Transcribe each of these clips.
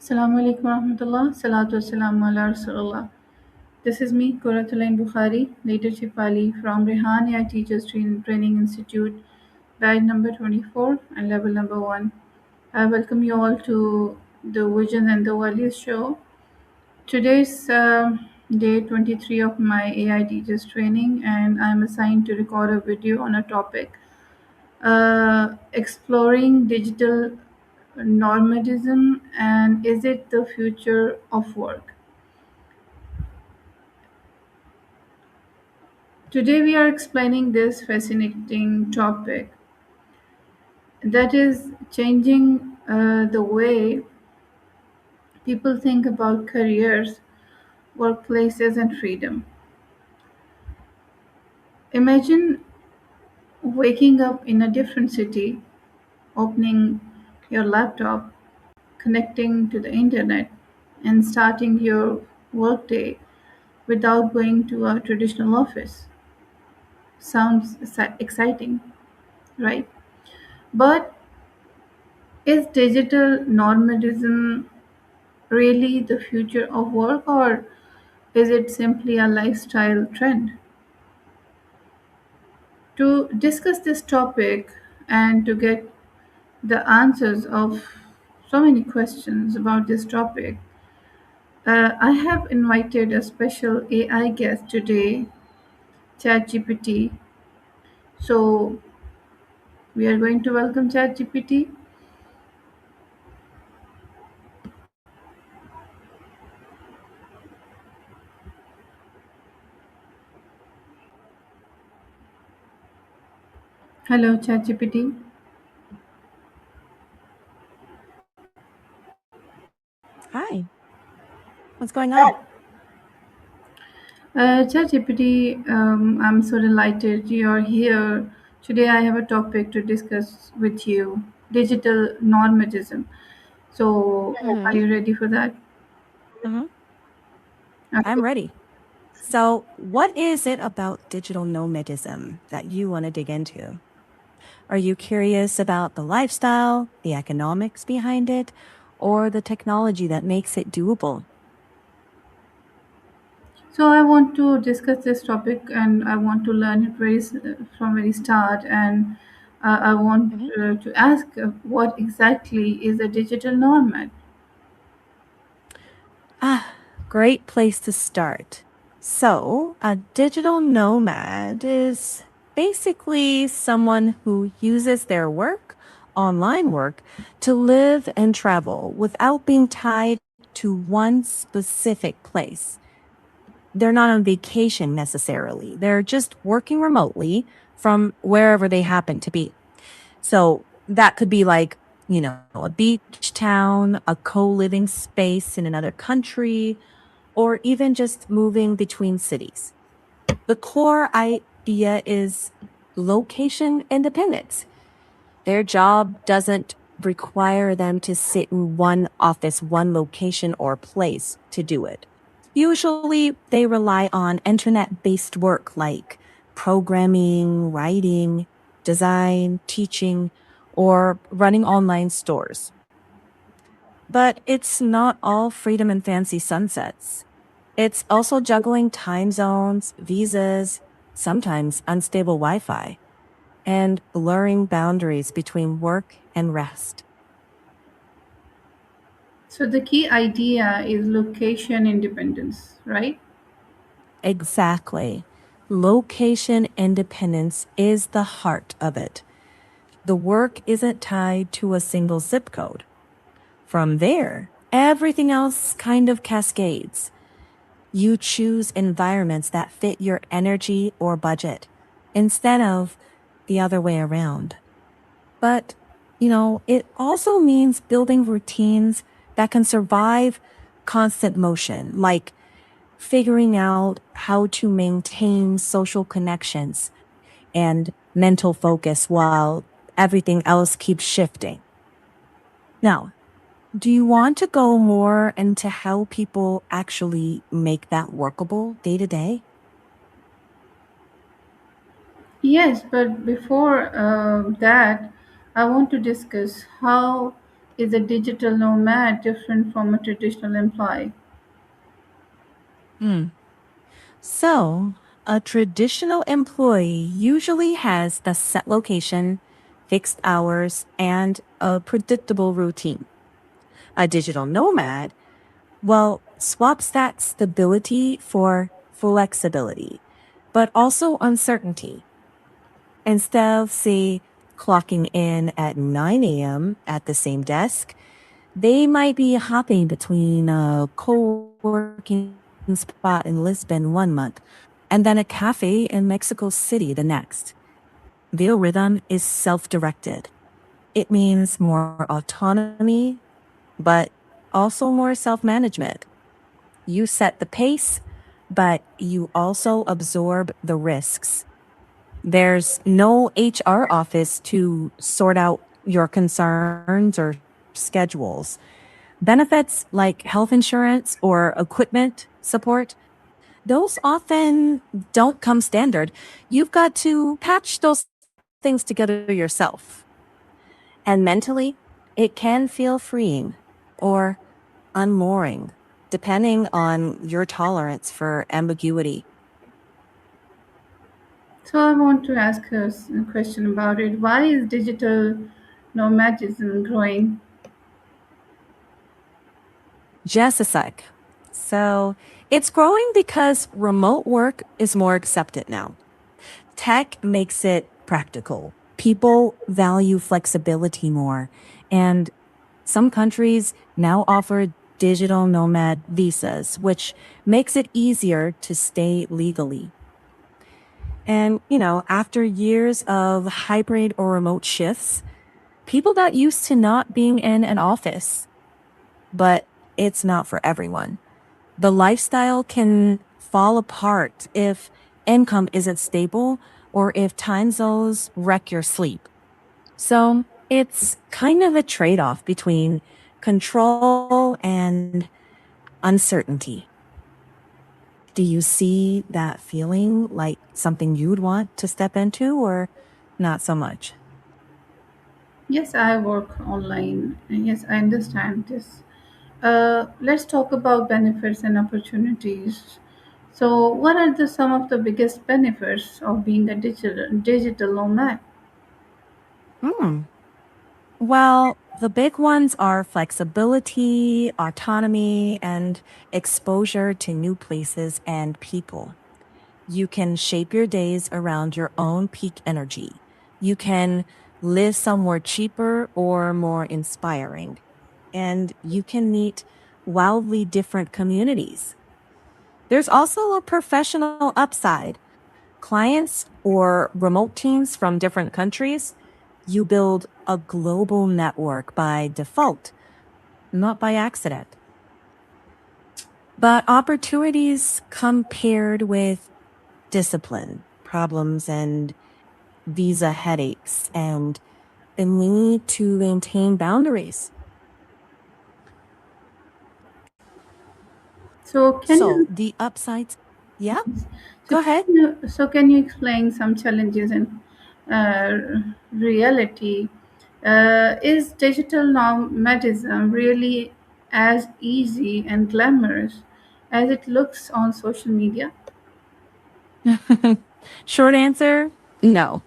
Assalamu alaikum warahmatullah. Salatu wassalamu ala Rasulullah. This is me, Quratulain Bukhari, Leadership Ali from Rehan AI Teachers Training Institute, batch number 24 and level number 1. I welcome you all to the Vision and the Values show. Today's day 23 of my AI Teachers training, and I'm assigned to record a video on a topic exploring digital nomadism and is it the future of work. Today we are explaining this fascinating topic that is changing the way people think about careers, workplaces, and freedom. Imagine waking up in a different city, opening your laptop, connecting to the internet, and starting your workday without going to a traditional office. Sounds exciting, right? But is digital nomadism really the future of work, or is it simply a lifestyle trend? To discuss this topic and to get the answers of so many questions about this topic, I have invited a special AI guest today, ChatGPT. So we are going to welcome ChatGPT. Hello, ChatGPT. Hi, what's going on? ChatGPT, I'm so delighted you're here. Today, I have a topic to discuss with you digital nomadism. So, are Mm-hmm. you ready for that? Mm-hmm. I'm Okay. ready. So, what is it about digital nomadism that you want to dig into? Are you curious about the lifestyle, the economics behind it, or the technology that makes it doable? So, I want to discuss this topic and I want to learn it from very start. And I want Mhm. to ask what exactly is a digital nomad? Ah, great place to start. So, a digital nomad is basically someone who uses their work, online work, to live and travel without being tied to one specific place. They're not on vacation necessarily. They're just working remotely from wherever they happen to be. So that could be like, a beach town, a co living space in another country, or even just moving between cities. The core idea is location independence. Their job doesn't require them to sit in one office, one location or place to do it. Usually, they rely on internet based work like programming, writing, design, teaching, or running online stores. But it's not all freedom and fancy sunsets. It's also juggling time zones, visas, sometimes unstable Wi Fi, and blurring boundaries between work and rest. So, the key idea is location independence, right? Exactly. Location independence is the heart of it. The work isn't tied to a single zip code. From there, everything else kind of cascades. You choose environments that fit your energy or budget instead of the other way around. But, it also means building routines that can survive constant motion, like figuring out how to maintain social connections and mental focus while everything else keeps shifting. Now, do you want to go more into how people actually make that workable day to day? Yes, but before that, I want to discuss how Is a digital nomad different from a traditional employee? Hmm. So, a traditional employee usually has the set location, fixed hours, and a predictable routine. A digital nomad, well, swaps that stability for flexibility, but also uncertainty. Instead of, say, clocking in at 9 a.m. at the same desk, they might be hopping between a co-working spot in Lisbon 1 month and then a cafe in Mexico City the next. Their rhythm is self-directed. It means more autonomy, but also more self-management. You set the pace, but you also absorb the risks. There's no HR office to sort out your concerns or schedules. Benefits like health insurance or equipment support, those often don't come standard. You've got to patch those things together yourself. And mentally, it can feel freeing or unmooring, depending on your tolerance for ambiguity. So I want to ask a question about it. Why is digital nomadism growing? Just a sec. So it's growing because remote work is more accepted now. Tech makes it practical. People value flexibility more. And some countries now offer digital nomad visas, which makes it easier to stay legally. And, after years of hybrid or remote shifts, people got used to not being in an office, but it's not for everyone. The lifestyle can fall apart if income isn't stable or if time zones wreck your sleep. So it's kind of a trade off between control and uncertainty. Do you see that feeling like something you'd want to step into or not so much? Yes, I work online. Yes, I understand this. Let's talk about benefits and opportunities. So, what are some of the biggest benefits of being a digital nomad? Hmm. Well, the big ones are flexibility, autonomy, and exposure to new places and people. You can shape your days around your own peak energy. You can live somewhere cheaper or more inspiring. And you can meet wildly different communities. There's also a professional upside. Clients or remote teams from different countries, you build a global network by default, not by accident. But opportunities come paired with discipline, problems, and visa headaches, and the need to maintain boundaries. So, can So you the upsides, yeah, so go ahead. can you explain some challenges in reality? Is digital nomadism really as easy and glamorous as it looks on social media? Short answer, no.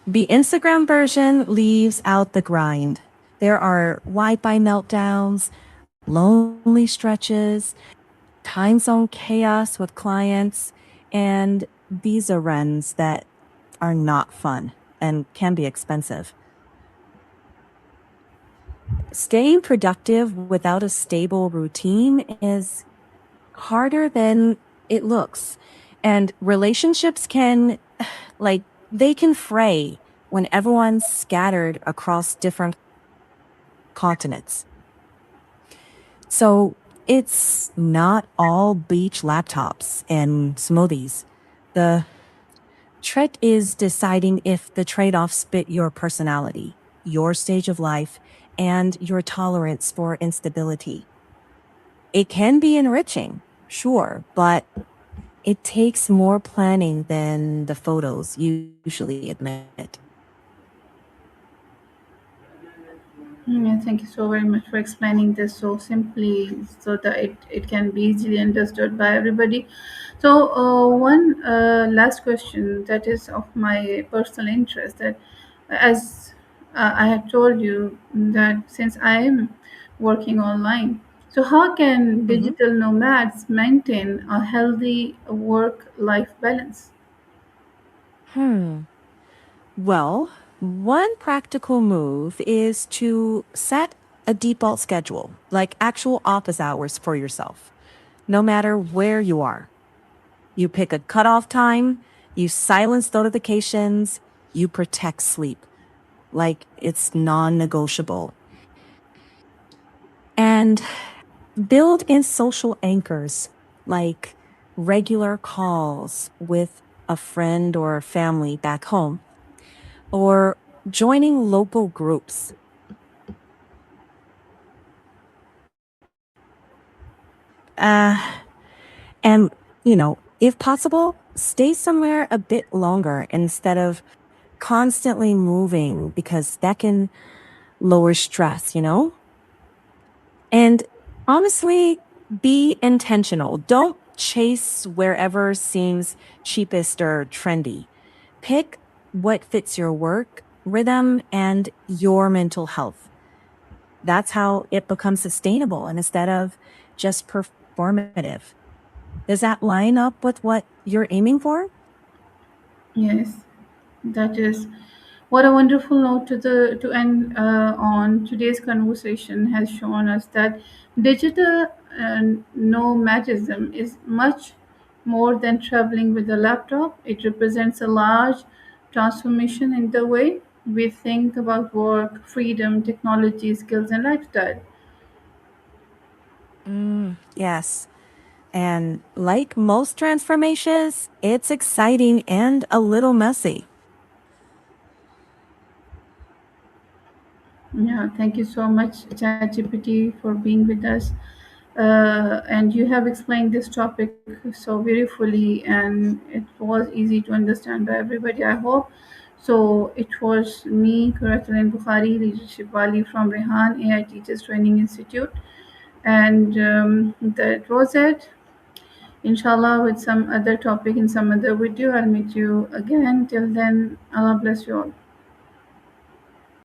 The Instagram version leaves out the grind. There are Wi-Fi meltdowns, lonely stretches, time zone chaos with clients, and visa runs that are not fun and can be expensive. Staying productive without a stable routine is harder than it looks. And relationships can, like, they can fray when everyone's scattered across different continents. So it's not all beach laptops and smoothies. The trick is deciding if the trade offs fit your personality, your stage of life, and your tolerance for instability. It can be enriching, sure, but it takes more planning than the photos usually admit. Yeah, thank you so very much for explaining this so simply so that it can be easily understood by everybody. So, one last question that is of my personal interest that as I have told you that since I am working online, so how can Mhm. digital nomads maintain a healthy work-life balance? Hmm. Well, one practical move is to set a default schedule, like actual office hours for yourself, no matter where you are. You pick a cutoff time, you silence notifications, you protect sleep, like it's non negotiable. And build in social anchors, like regular calls with a friend or family back home, or joining local groups. Uh, and, if possible, stay somewhere a bit longer instead of constantly moving because that can lower stress. And honestly, be intentional. Don't chase wherever seems cheapest or trendy. Pick what fits your work rhythm and your mental health. That's how it becomes sustainable and instead of just performative. Does that line up with what you're aiming for? Yes, that is what a wonderful note to end on. Today's conversation has shown us that digital nomadism is much more than traveling with a laptop. It represents a large transformation in the way we think about work, freedom, technology, skills, and lifestyle. Yes. And like most transformations, it's exciting and a little messy. Yeah, thank you so much, ChatGPT, for being with us. And you have explained this topic so beautifully, and it was easy to understand by everybody, I hope. So, it was me, Kuratulin Bukhari, Leadership Wali from Rehan AI Teachers Training Institute. And that was it. Inshallah, with some other topic in some other video, I'll meet you again. Till then, Allah bless you all.